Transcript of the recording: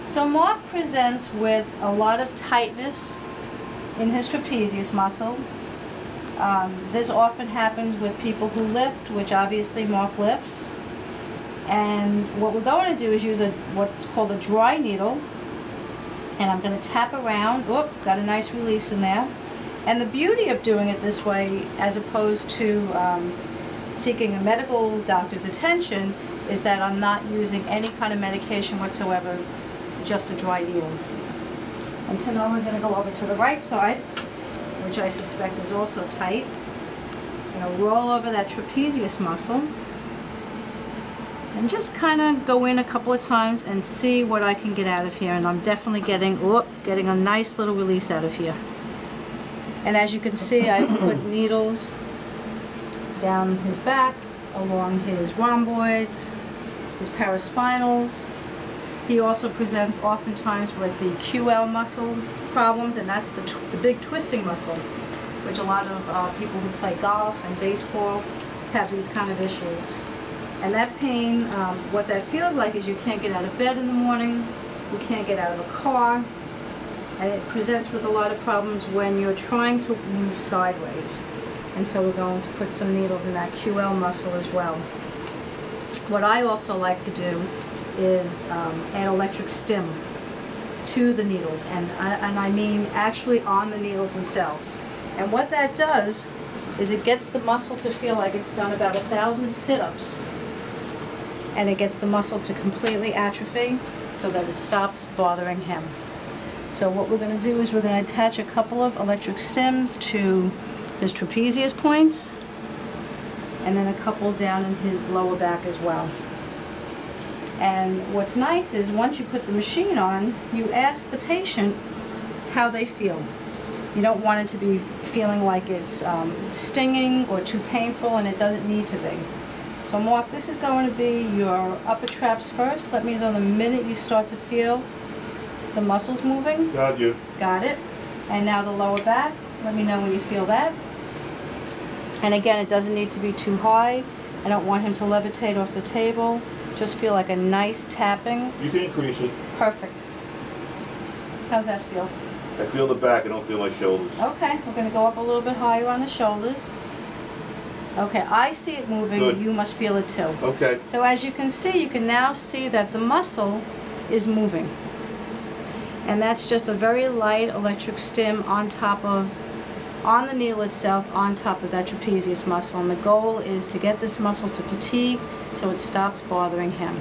So Mark presents with a lot of tightness in his trapezius muscle. This often happens with people who lift, which obviously Mark lifts. And what we're going to do is use what's called a dry needle. And I'm going to tap around. Oop, got a nice release in there. And the beauty of doing it this way, as opposed to seeking a medical doctor's attention, is that I'm not using any kind of medication whatsoever, just a dry needle. And so now we're going to go over to the right side, which I suspect is also tight. I'm going to roll over that trapezius muscle and just kind of go in a couple of times and see what I can get out of here. And I'm definitely getting a nice little release out of here. And as you can see, I put needles down his back, along his rhomboids, his paraspinals. He also presents oftentimes with the QL muscle problems, and that's the big twisting muscle, which a lot of people who play golf and baseball have these kind of issues. And that pain, what that feels like is you can't get out of bed in the morning, you can't get out of a car, and it presents with a lot of problems when you're trying to move sideways. And so we're going to put some needles in that QL muscle as well. What I also like to do is add electric stim to the needles, and I mean actually on the needles themselves. And what that does is it gets the muscle to feel like it's done about 1,000 sit-ups, and it gets the muscle to completely atrophy so that it stops bothering him. So what we're going to do is we're going to attach a couple of electric stims to his trapezius points, and then a couple down in his lower back as well. And what's nice is once you put the machine on, you ask the patient how they feel. You don't want it to be feeling like it's stinging or too painful, and it doesn't need to be. So Mark, this is going to be your upper traps first. Let me know the minute you start to feel the muscles moving. Got you. Got it. And now the lower back. Let me know when you feel that. And again, it doesn't need to be too high. I don't want him to levitate off the table. Just feel like a nice tapping. You can increase it. Perfect. How's that feel? I feel the back, I don't feel my shoulders. Okay, we're going to go up a little bit higher on the shoulders. Okay, I see it moving. Good. You must feel it too. Okay. So as you can see, you can now see that the muscle is moving. And that's just a very light electric stim on the needle itself, on top of that trapezius muscle. And the goal is to get this muscle to fatigue so it stops bothering him.